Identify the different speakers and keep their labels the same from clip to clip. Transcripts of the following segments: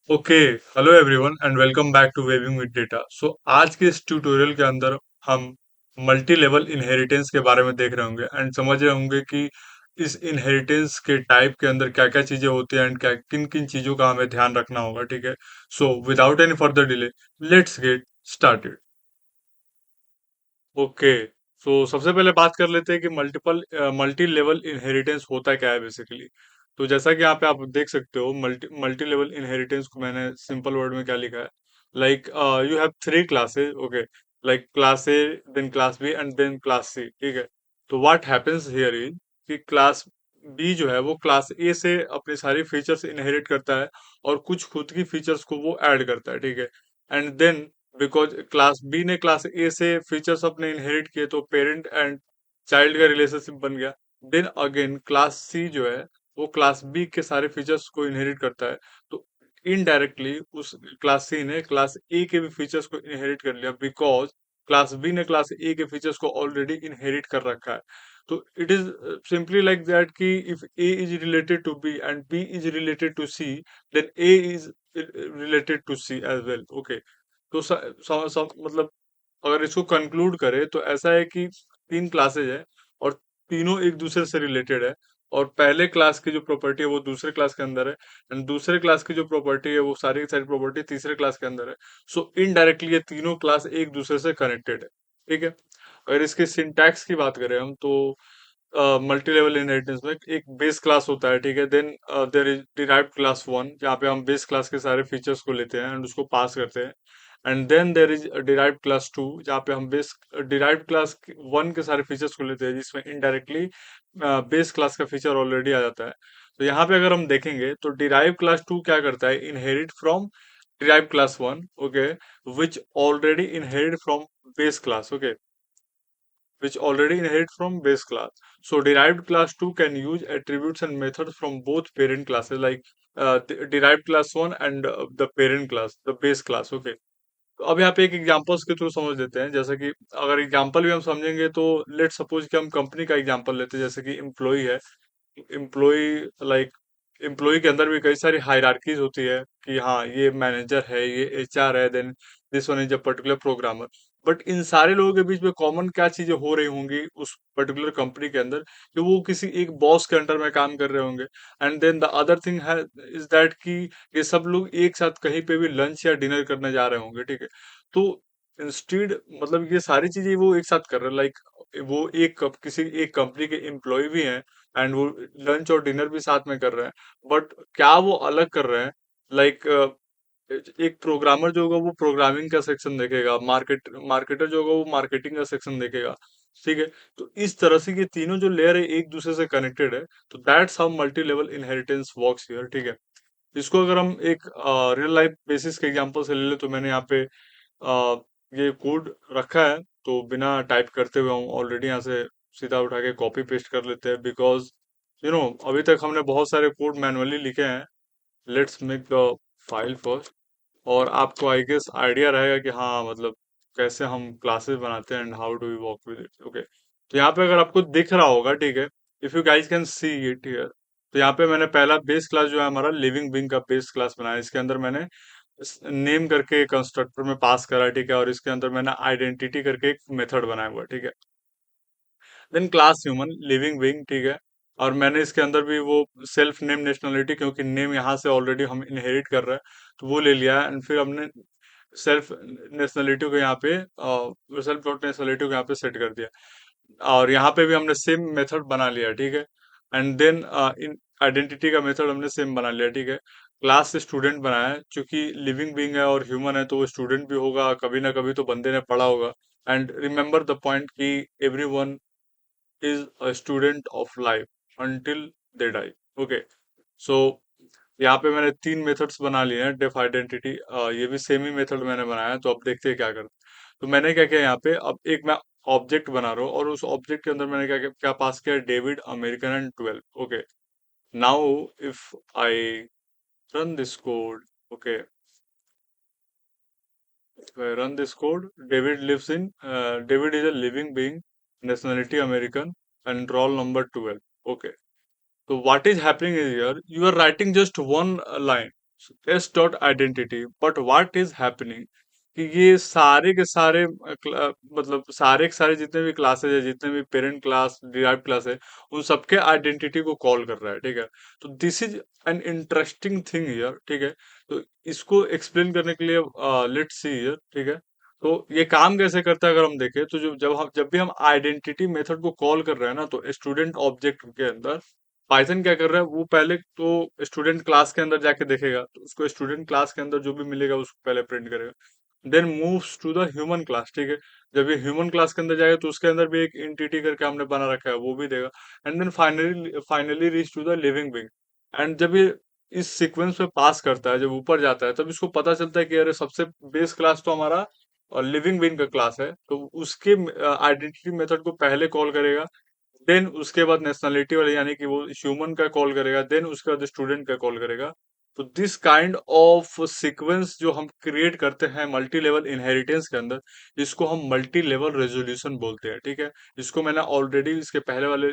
Speaker 1: Okay. Hello everyone and welcome back to waving with data. So आज के इस tutorial के अंदर हम मल्टी लेवल इनहेरिटेंस के बारे में देख रहे होंगे एंड समझ रहे होंगे कि इस इनहेरिटेंस के टाइप के अंदर क्या क्या चीजें होती हैं एंड क्या किन किन चीजों का हमें ध्यान रखना होगा। ठीक है। So without any further delay, let's get started. Okay. So सबसे पहले बात कर लेते हैं कि मल्टी लेवल इनहेरिटेंस होता क्या है बेसिकली। तो जैसा कि यहाँ पे आप देख सकते हो, मल्टी मल्टी लेवल इनहेरिटेंस को मैंने सिंपल वर्ड में क्या लिखा है। Like you have three classes. Okay. Like class A, then class B and then class C. ठीक है। तो व्हाट हैपेंस हियर इज कि क्लास बी जो है वो क्लास ए से अपनी सारी फीचर्स इनहेरिट करता है और कुछ खुद की फीचर्स को वो ऐड करता है। ठीक है। And then because class B ने क्लास ए से फीचर्स अपने इनहेरिट किए तो पेरेंट एंड चाइल्ड का रिलेशनशिप बन गया। देन अगेन क्लास सी जो है वो क्लास बी के सारे फीचर्स को इनहेरिट करता है। तो इनडायरेक्टली उस क्लास सी ने क्लास ए के भी फीचर्स को इनहेरिट कर लिया, बिकॉज क्लास बी ने क्लास ए के फीचर्स को ऑलरेडी इनहेरिट कर रखा है। तो it is simply like that कि if A is related to B and B is related to C, then A is related to C as well. Okay. तो मतलब अगर इसको कंक्लूड करें तो ऐसा है कि तीन क्लासेज है और तीनों एक दूसरे से रिलेटेड है। और पहले क्लास की जो प्रॉपर्टी है वो दूसरे क्लास के अंदर है एंड दूसरे क्लास की जो प्रॉपर्टी है वो सारी की सारी प्रॉपर्टी तीसरे क्लास के अंदर है। सो इनडायरेक्टली ये तीनों क्लास एक दूसरे से कनेक्टेड है। ठीक है। अगर इसके सिंटैक्स की बात करें हम तो मल्टी लेवल इनहेरिटेंस में एक बेस क्लास होता है। ठीक है। Then there is derived class one, जहाँ पे हम बेस क्लास के सारे फीचर्स को लेते हैं एंड उसको पास करते हैं। And then there is derived class two, जहाँ पे हम बेस डिराइव्ड क्लास वन के सारे फीचर्स को लेते हैं, जिसमें इनडायरेक्टली बेस क्लास का फीचर ऑलरेडी आ जाता है। तो यहाँ पे अगर हम देखेंगे तो डिराइव क्लास टू क्या करता है, inherit from derive class one. Okay. Which already inherit from base class. Okay. which already inherit from base class. So derived class 2 can use attributes and methods from both parent classes, like the derived class 1 and the parent class, the base class. Okay. तो अब यहाँ पे एक examples के through समझ लेते हैं। जैसे कि अगर एग्जांपल भी हम समझेंगे तो लेट सपोज कि हम कंपनी का एग्जांपल लेते हैं, जैसे कि एम्प्लॉय है। एम्प्लॉय लाइक एम्प्लॉय के अंदर भी कई सारी हायरार्कीज होती है कि हाँ ये मैनेजर है, ये एचआर है, then this one is a particular programmer. But इन सारे लोगों के बीच में कॉमन क्या चीजें हो रही होंगी उस पर्टिकुलर कंपनी के अंदर, कि वो किसी एक बॉस के अंडर में काम कर रहे होंगे। And then the other thing है इज दैट कि ये सब लोग एक साथ कहीं पे भी लंच या डिनर करने जा रहे होंगे। ठीक है। तो इंस्टीड मतलब ये सारी चीजें वो एक साथ कर रहे हैं। लाइक वो किसी एक कंपनी के एम्प्लॉय भी हैं एंड वो लंच और डिनर भी साथ में कर रहे हैं। बट क्या वो अलग कर रहे हैं? लाइक एक प्रोग्रामर जो होगा वो प्रोग्रामिंग का सेक्शन देखेगा, मार्केटर जो होगा वो मार्केटिंग का सेक्शन देखेगा। ठीक है। तो इस तरह से ये तीनों जो लेयर है एक दूसरे से कनेक्टेड है। तो that's how multi level inheritance works here. ठीक है। इसको अगर हम एक रियल लाइफ बेसिस के एग्जांपल से ले ले तो मैंने यहाँ पे ये कोड रखा है, तो बिना टाइप करते हुए हम ऑलरेडी यहाँ से सीधा उठा के कॉपी पेस्ट कर लेते हैं, बिकॉज अभी तक हमने बहुत सारे कोड मैनुअली लिखे हैं। Let's make the file first. और आपको आई गेस आइडिया रहेगा कि हाँ मतलब कैसे हम क्लासेस बनाते हैं and how do we work with it. Okay. तो यहाँ पे अगर आपको दिख रहा होगा, ठीक है, if you guys can see it here, तो यहाँ पे मैंने पहला बेस क्लास जो है हमारा लिविंग बिंग का बेस क्लास बनाया। इसके अंदर मैंने नेम करके कंस्ट्रक्टर में पास करा। ठीक है। और इसके अंदर मैंने आइडेंटिटी करके एक मेथड बनाया हुआ है। ठीक है। Then class human living being. ठीक है। और मैंने इसके अंदर भी वो सेल्फ नेम नेशनलिटी, क्योंकि नेम यहाँ से ऑलरेडी हम इनहेरिट कर रहे हैं, तो वो ले लिया एंड फिर हमने सेल्फ नेशनलिटी को यहाँ पे सेल्फ डॉट नेशनलिटी को यहाँ पे सेट कर दिया। और यहाँ पे भी हमने सेम मेथड बना लिया। ठीक है। एंड देन इन आइडेंटिटी का मेथड हमने सेम बना लिया। ठीक है। क्लास स्टूडेंट बनाया है, क्योंकि लिविंग बीइंग है और ह्यूमन है तो वो स्टूडेंट भी होगा, कभी ना कभी तो बंदे ने पढ़ा होगा। एंड रिमेंबर द पॉइंट कि everyone is a student of life until they die. Okay. So यहाँ पे मैंने तीन मेथड्स बना लिए हैं डेफ आइडेंटिटी। ये भी सेम ही मेथड मैंने बनाया है, तो अब देखते हैं क्या करते हैं। तो मैंने क्या किया यहाँ पे, अब एक मैं ऑब्जेक्ट बना रहा हूँ और उस ऑब्जेक्ट के अंदर मैंने क्या पास किया, David American and 12। Okay. Now if I run this code, okay, run this code. David lives in, David is a living being, nationality American, and roll number 12. Okay. So what is happening is here, you are writing just one line. S dot identity, but what is happening कि ये सारे के सारे मतलब सारे के सारे जितने भी क्लासेस है, जितने भी पेरेंट क्लास डिराइव्ड क्लास है, उन सबके आइडेंटिटी को कॉल कर रहा है, ठीक है। तो this is an interesting thing here, ठीक है। तो इसको एक्सप्लेन करने के लिए लेट्स सी हियर, ठीक है। तो ये काम कैसे करता है अगर हम देखें तो जब भी हम आइडेंटिटी मेथड को कॉल कर रहे हैं ना, तो स्टूडेंट ऑब्जेक्ट के अंदर पाइथन क्या कर रहा है, वो पहले तो स्टूडेंट क्लास के अंदर जाके देखेगा, तो उसको स्टूडेंट क्लास के अंदर जो भी मिलेगा उसको पहले प्रिंट करेगा। Then moves to the human class, ठीक है। जब ये ह्यूमन क्लास के अंदर जाएगा तो उसके अंदर भी एक एंटिटी करके हमने बना रखा है, वो भी देगा। And then finally finally reach to the living being. And जब ये इस सीक्वेंस में पास करता है, जब ऊपर जाता है, तब इसको पता चलता है कि अरे सबसे बेस क्लास तो हमारा लिविंग बीइंग का क्लास है, तो उसके आइडेंटिटी मेथड को पहले कॉल करेगा। देन उसके बाद नेशनलिटी वाले यानी कि वो ह्यूमन का कॉल करेगा, देन उसके बाद स्टूडेंट का कॉल करेगा। तो दिस काइंड ऑफ सीक्वेंस जो हम क्रिएट करते हैं मल्टी लेवल इनहेरिटेंस के अंदर, इसको हम मल्टी लेवल रेजोल्यूशन बोलते हैं, ठीक है। इसको मैंने ऑलरेडी इसके पहले वाले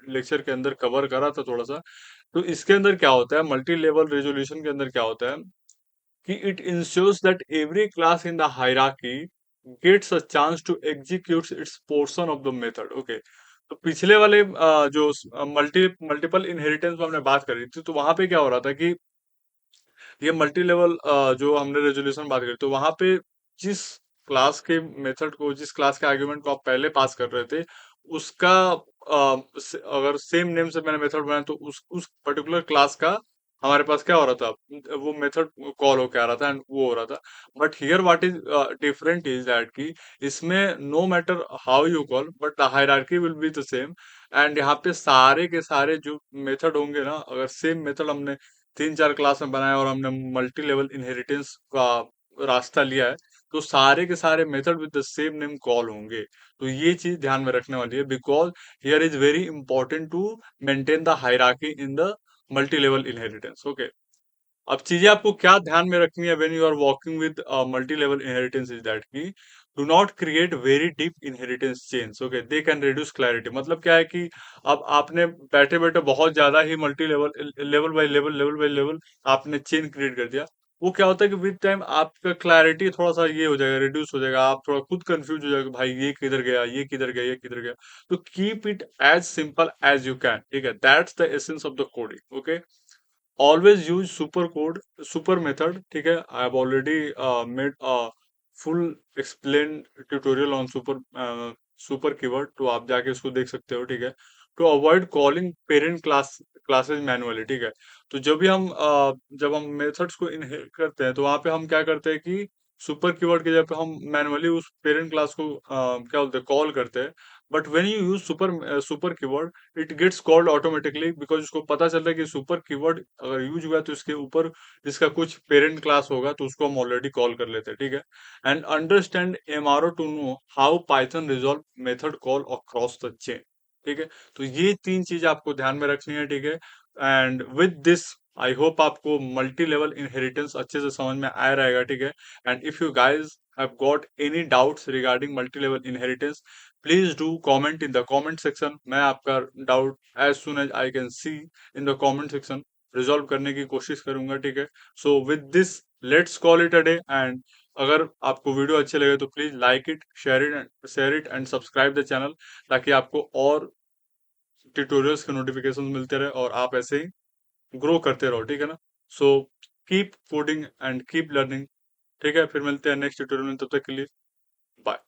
Speaker 1: लेक्चर के अंदर कवर करा था थोड़ा सा। तो इसके अंदर क्या होता है, मल्टी लेवल रेजोल्यूशन के अंदर क्या होता है कि it ensures that every class in the hierarchy gets a chance to execute its portion of the method, okay. तो पिछले वाले जो मल्टीपल इनहेरिटेंस में हमने बात करी थी, तो वहां पे क्या हो रहा था कि ये मल्टी लेवल जो हमने रेजोल्यूशन बात करी, तो वहां पे जिस क्लास के मेथड को, जिस क्लास के आर्गुमेंट को आप पहले पास कर रहे थे, उसका अगर सेम नेम से मैंने मेथड बनाया तो उस पर्टिकुलर क्लास का हमारे पास क्या हो रहा था, वो मेथड कॉल होके आ रहा था एंड वो हो रहा था। But here what is different is that कि इसमें no matter how you call but the hierarchy will be the same. And यहाँ पे सारे के सारे जो मेथड होंगे ना, अगर सेम मेथड हमने 3-4 क्लास में बनाया और हमने मल्टी लेवल इनहेरिटेंस का रास्ता लिया है, तो सारे के सारे method with the same name call होंगे। तो ये चीज ध्यान में रखने वाली है, because here is very important to maintain the hierarchy in the multi level inheritance, okay. अब चीजें आपको क्या ध्यान में रखनी है when you are working with multi level inheritance is that की do not create very deep inheritance chains, okay, they can reduce clarity. मतलब क्या है कि अब आपने बैठे बैठे बहुत ज्यादा ही multi level level by level आपने चेन क्रिएट कर दिया। वो क्या होता है कि विद टाइम आपका क्लैरिटी थोड़ा सा ये हो जाएगा, रिड्यूस हो जाएगा, आप थोड़ा खुद कंफ्यूज हो जाएगा, भाई ये किधर गया, ये किधर गया, ये किधर गया। तो keep it as simple as you can, ठीक है। That's the essence of the coding, okay. always use super code, super method, ठीक है। I have already made a full explain tutorial on super keyword, तो आप जाके उसको देख सकते हो, ठीक है। To avoid calling parent classes manually, ठीक है। तो जब हम मेथड्स को इनहेरिट करते हैं, तो वहां पे हम क्या करते हैं कि सुपर कीवर्ड की जगह पे हम मैनुअली उस पेरेंट क्लास को क्या बोलते हैं, कॉल करते हैं। But when you use super keyword, it gets called automatically, because उसको पता चलता है कि सुपर कीवर्ड अगर यूज हुआ है तो इसके ऊपर इसका कुछ पेरेंट क्लास होगा, तो उसको हम ऑलरेडी कॉल कर लेते हैं, ठीक है। And understand MRO to know how Python resolve method call across the chain, ठीक है। तो ये तीन चीज आपको ध्यान में रखनी है, ठीक है। And with this I hope आपको मल्टी लेवल इनहेरिटेंस अच्छे से समझ में आया रहेगा, ठीक है। And if you guys have got any doubts regarding multi level inheritance, please do comment in the comment section. मैं आपका doubt as soon as I can see in the comment section resolve करने की कोशिश करूंगा, ठीक है। So with this let's call it a day. And अगर आपको वीडियो अच्छे लगे तो please like it, share it and subscribe the channel, ताकि आपको और ट्यूटोरियल्स के नोटिफिकेशन मिलते रहे और आप ऐसे ही ग्रो करते रहो, ठीक है ना। So keep coding and keep learning, ठीक है। फिर मिलते हैं नेक्स्ट ट्यूटोरियल में, तब तक के लिए बाय।